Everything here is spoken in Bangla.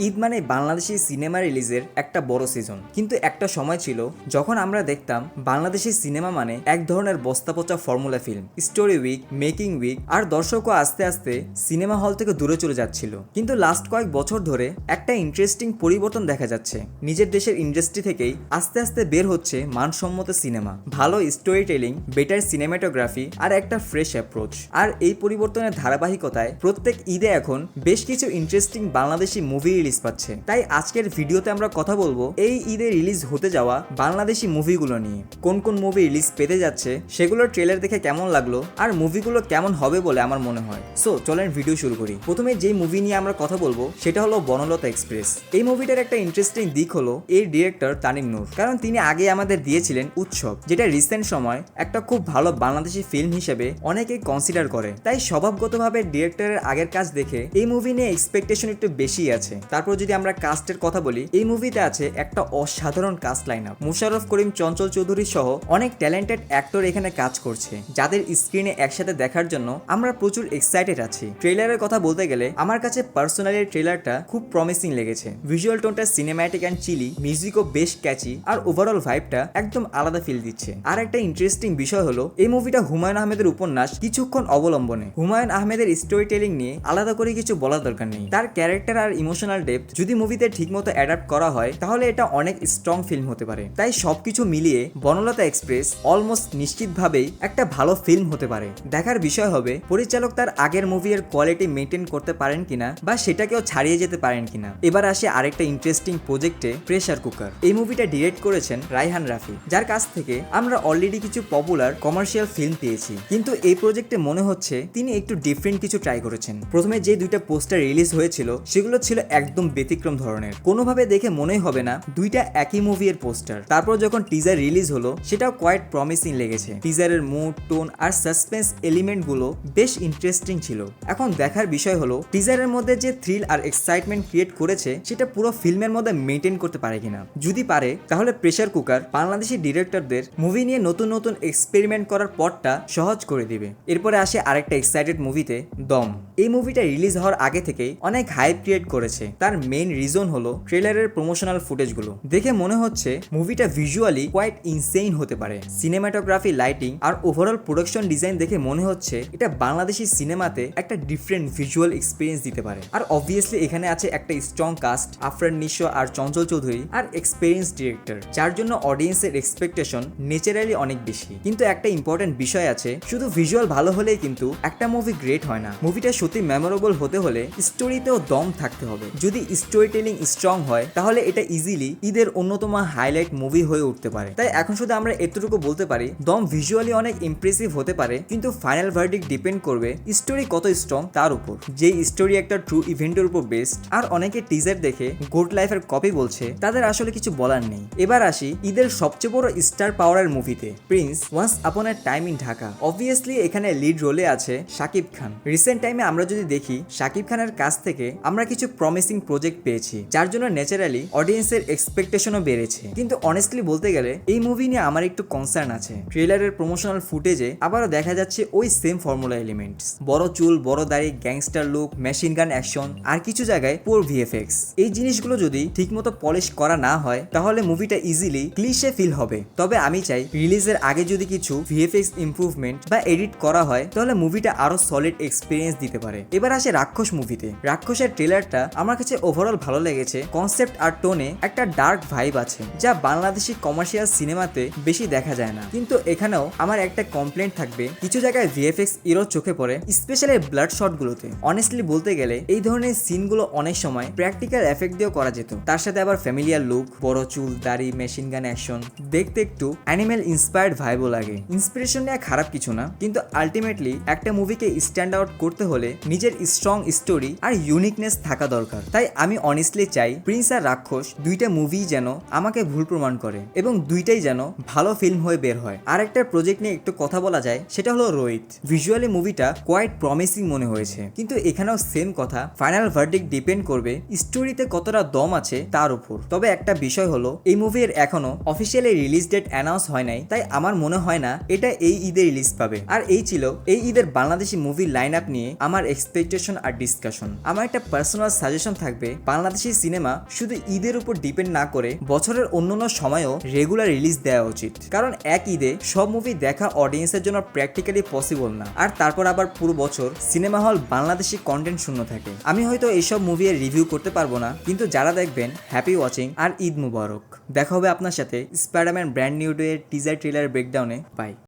ঈদ মানে বাংলাদেশি সিনেমা রিলিজের একটা বড় সিজন। কিন্তু একটা সময় ছিল যখন আমরা দেখতাম বাংলাদেশি সিনেমা মানে এক ধরনের বস্তাপচা formula film, story weak, making weak, আর দর্শকও আস্তে আস্তে সিনেমা হল থেকে দূরে চলে যাচ্ছিল। কিন্তু লাস্ট কয়েক বছর ধরে একটা ইন্টারেস্টিং পরিবর্তন দেখা যাচ্ছে। নিজের দেশের ইন্ডাস্ট্রি থেকেই আস্তে আস্তে বের হচ্ছে মানসম্মত সিনেমা, ভালো স্টোরি টেলিং, বেটার সিনেমাটোগ্রাফি আর একটা ফ্রেশ অ্যাপ্রোচ। আর এই পরিবর্তনের ধারাবাহিকতায় প্রত্যেক ঈদে এখন বেশ কিছু ইন্টারেস্টিং বাংলাদেশি মুভি রিলিজ পাচ্ছে। তাই আজকের ভিডিওতে আমরা কথা বলবো এই ঈদে রিলিজ হতে যাওয়া বাংলাদেশি মুভিগুলো নিয়ে। কোন কোন মুভি রিলিজ পেতে যাচ্ছে, সেগুলোর ট্রেলার দেখে কেমন লাগলো, আর মুভিগুলো কেমন হবে বলে আমার মনে হয়। সো চলেন ভিডিও শুরু করি। প্রথমে যেই মুভি নিয়ে আমরা কথা বলবো সেটা হলো বনলতা এক্সপ্রেস। এই মুভিটার একটা ইন্টারেস্টিং দিক হলো এর ডিরেক্টর তানিম নূর, কারণ তিনি আগে আমাদের দিয়েছিলেন উৎসব, যেটা রিসেন্ট সময় একটা খুব ভালো বাংলাদেশি ফিল্ম হিসেবে অনেকেই কনসিডার করে। তাই স্বভাবগতভাবে ডিরেক্টরের আগের কাজ দেখে এই মুভি নিয়ে এক্সপেকটেশন একটু বেশি আছে। তারপর যদি আমরা কাস্টের কথা বলি, এই মুভিতে আছে একটা অসাধারণ কাস্ট লাইন আপ। মুশাররফ করিম, চঞ্চল চৌধুরী সহ অনেক ট্যালেন্টেড অ্যাক্টর এখানে কাজ করছে, যাদের স্ক্রিনে একসাথে দেখার জন্য আমরা প্রচুর এক্সাইটেড আছি। ট্রেলারের কথা বলতে গেলে আমার কাছে পার্সোনালি ট্রেলারটা খুব প্রমিসিং লেগেছে। ভিজুয়াল টোনটা সিনেম্যাটিক অ্যান্ড চিলি, মিউজিকও বেশ ক্যাচি, আর ওভারঅল ভাইবটা একদম আলাদা ফিল দিচ্ছে। আর একটা ইন্টারেস্টিং বিষয় হলো এই মুভিটা হুমায়ুন আহমেদের উপন্যাস কিছুক্ষণ অবলম্বনে। হুমায়ুন আহমেদের স্টোরি টেলিং নিয়ে আলাদা করে কিছু বলার দরকার নেই। তার ক্যারেক্টার আর ইমোশনাল ডেপথ যদি মুভিতে ঠিকমতো অ্যাডাপ্ট করা হয় তাহলে এটা অনেক স্ট্রং ফিল্ম হতে পারে। তাই সবকিছু মিলিয়ে বনলতা এক্সপ্রেস অলমোস্ট নিশ্চিতভাবেই একটা ভালো ফিল্ম হতে পারে। দেখার বিষয় হবে পরিচালক তার আগের মুভি এর কোয়ালিটি মেনটেন করতে পারেন কিনা, বা সেটাকেও ছাড়িয়ে যেতে পারেন কিনা। এবার আসে আরেকটা ইন্টারেস্টিং প্রজেক্টে, প্রেসার কুকার। এই মুভিটা ডিরেক্ট করেছেন রায়হান রাফি, যার কাছ থেকে আমরা অলরেডি কিছু পপুলার কমার্শিয়াল ফিল্ম পেয়েছি। কিন্তু এই প্রজেক্টে মনে হচ্ছে তিনি একটু ডিফারেন্ট কিছু ট্রাই করেছেন। প্রথমে যে দুইটা পোস্টার রিলিজ হয়েছিল সেগুলো ছিল একদম ব্যতিক্রম ধরনের, কোনোভাবে দেখে মনেই হবে না দুইটা একই মুভি এর পোস্টার। তারপর যখন টিজার রিলিজ হলো সেটাও কোয়াইট প্রমিসিং লেগেছে। টিজারের মুড, টোন আর সাসপেন্স এলিমেন্ট গুলো বেশ ইন্টারেস্টিং ছিল। এখন দেখার বিষয় হলো টিজারের মধ্যে যে থ্রিল আর এক্সাইটমেন্ট ক্রিয়েট করেছে সেটা পুরো ফিল্মের মধ্যে মেনটেন করতে পারে কিনা। যদি পারে তাহলে প্রেসার কুকার বাংলাদেশি ডিরেক্টরদের মুভি নিয়ে নতুন নতুন এক্সপেরিমেন্ট করার পথটা সহজ করে দিবে। এরপরে আসে আরেকটা এক্সাইটেড মুভিতে, দম। এই মুভিটা রিলিজ হওয়ার আগে থেকেই অনেক হাইপ ক্রিয়েট করেছে। তার মেইন রিজন হলো ট্রেলারের প্রমোশনাল ফুটেজগুলো দেখে মনে হচ্ছে মুভিটা ভিজুয়ালি কোয়াইট ইনসেইন হতে পারে। সিনেমাটোগ্রাফি, লাইটিং আর ওভারঅল প্রোডাকশন ডিজাইন দেখে মনে হচ্ছে এটা বাংলাদেশি সিনেমাতে একটা ডিফারেন্ট ভিজুয়াল এক্সপিরিয়েন্স দিতে পারে। আর অবভিয়াসলি এখানে আছে একটা স্ট্রং কাস্ট, আফরান নিশো আর চঞ্চল চৌধুরী, আর এক্সপেরিয়েন্স ডিরেক্টর, যার জন্য অডিয়েন্সের এক্সপেকটেশন ন্যাচারালি অনেক বেশি। কিন্তু একটা ইম্পর্টেন্ট বিষয় আছে, শুধু ভিজুয়াল ভালো হলেই কিন্তু একটা মুভি গ্রেট হয় না। মুভিটা সত্যি মেমোরেবল হতে হলে স্টোরিতেও দম থাকতে হবে। যদি স্টোরি টেলিং স্ট্রং হয় তাহলে এটা ইজিলি ঈদের অন্যতম হাইলাইট মুভি হয়ে উঠতে পারে। তাই এখন শুধু আমরা এতটুকু বলতে পারি, দম ভিজুয়ালি অনেক ইমপ্রেসিভ হতে পারে, কিন্তু ফাইনাল ভার্ডিক্ট ডিপেন্ড করবে স্টোরি কত স্ট্রং তার উপর। যে স্টোরি একটা ট্রু ইভেন্টের উপর বেস্ট, আর অনেকে টিজার দেখে গুড লাইফের কপি বলছে, তাদের আসলে কিছু বলার নেই। এবার আসি ঈদের সবচেয়ে বড় স্টার পাওয়ারের মুভিতে, prince once upon a time in Dhaka. Obviously এখানে লিড রোলে আছে শাকিব খান। রিসেন্ট টাইমে আমরা যদি দেখি শাকিব খানের কাছ থেকে আমরা কিছু প্রমিসিং প্রজেক্ট পেয়েছি, যার জন্য ন্যাচারালি অডিয়েন্সের এক্সপেকটেশনও বেড়েছে। কিন্তু অনেস্টলি বলতে গেলে এই মুভি নিয়ে আমার একটু কনসার্ন আছে। ট্রেলারের প্রমোশনাল ফুটেজে আবারও দেখা যাচ্ছে ওই সেম ফর্মুলা এলিমেন্টস, বড় চুল, বড় দাড়ি, gangster look, machine gun action, আর কিছু জায়গায় পুর ভিএফএক্স। এই জিনিসগুলো যদি ঠিকমতো পলিশ করা না হয় তাহলে মুভিটা ইজিলি ক্লিশে ফিল হবে। তবে আমি চাই রিলিজের আগে যদি কিছু ভিএফএক্স ইমপ্রুভমেন্ট বা এডিট করা হয় তাহলে মুভিটা আরো সলিড এক্সপিরিয়েন্স দিতে পারে। এবার আসে রাক্ষস মুভিতে। রাক্ষসের ট্রেলারটা আমার কাছে ওভারঅল ভালো লেগেছে। কনসেপ্ট আর টোনে একটা ডার্ক ভাইব আছে, যা বাংলাদেশি কমার্শিয়াল সিনেমাতে বেশি দেখা যায় না। কিন্তু এখানেও আমার একটা কমপ্লেন্ট থাকবে, কিছু জায়গায় ভিএফএক্স ইরো চোখে পড়ে, স্পেশালি ব্লাড শট গুলোতে। অনেস্টলি বলতে গেলে এই ধরনের সিনগুলো অনেক সময় প্র্যাকটিক্যাল এফেক্ট দিয়েও করা যেত। তার সাথে আবার ফ্যামিলিয়ার লুক, বড় চুল, দাড়ি, মেশিন গান অ্যাকশন দেখতে একটু অ্যানিমেল ইন্সপায়ার্ড ভাইবও লাগে। ইন্সপিরেশন নেওয়া খারাপ কিছু না, কিন্তু আলটিমেটলি একটা মুভিকে স্ট্যান্ড আউট করতে হলে নিজের স্ট্রং স্টোরি আর ইউনিকনেস থাকা দরকার। তাই আমি অনেস্টলি চাই প্রিন্স আর রাক্ষস দুইটা মুভি যেন আমাকে ভুল প্রমাণ করে এবং দুইটাই যেন ভালো ফিল্ম হয়ে বের হয়। আর একটা প্রজেক্ট নিয়ে একটু কথা বলা যায়, সেটা হলো রোহিত। ভিজুয়ালি মুভিটা কোয়াইট প্রমিসিং মনে হয়েছে, কিন্তু এখানেও সেম কথা, ফাইনাল ভার্ডিক্ট ডিপেন্ড করবে স্টোরিতে কতটা দম আছে তার উপর। তবে একটা বিষয় হলো এই মুভির এখনো অফিসিয়ালি রিলিজ ডেট অ্যানাউন্স হয় নাই, তাই আমার মনে হয় না এটা এই ঈদে রিলিজ পাবে। আর এই ছিল এই ঈদের বাংলাদেশি মুভি লাইন আপ নিয়ে আমার এক্সপেকটেশন আর ডিসকাশন। আমার একটা পার্সোনাল সাজেশন থাকবে, থাকবে বাংলাদেশি সিনেমা শুধু ঈদের উপর ডিপেন্ড না করে বছরের অন্যান্য সময়ও রেগুলার রিলিজ দেওয়া উচিত, কারণ এক ঈদে সব মুভি দেখা অডিয়েন্সের জন্য প্র্যাকটিক্যালি পসিবল না। আর তারপর আবার পুরো বছর সিনেমা হল বাংলাদেশি কন্টেন্ট শূন্য থাকে। আমি হয়তো এইসব মুভি এর রিভিউ করতে পারবো না, কিন্তু যারা দেখবেন হ্যাপি ওয়াচিং আর ঈদ মুবারক। দেখা হবে আপনার সাথে স্পাইডারম্যান ব্র্যান্ড নিউ ডে এর টিজার ট্রেলার ব্রেকডাউনে। বাই।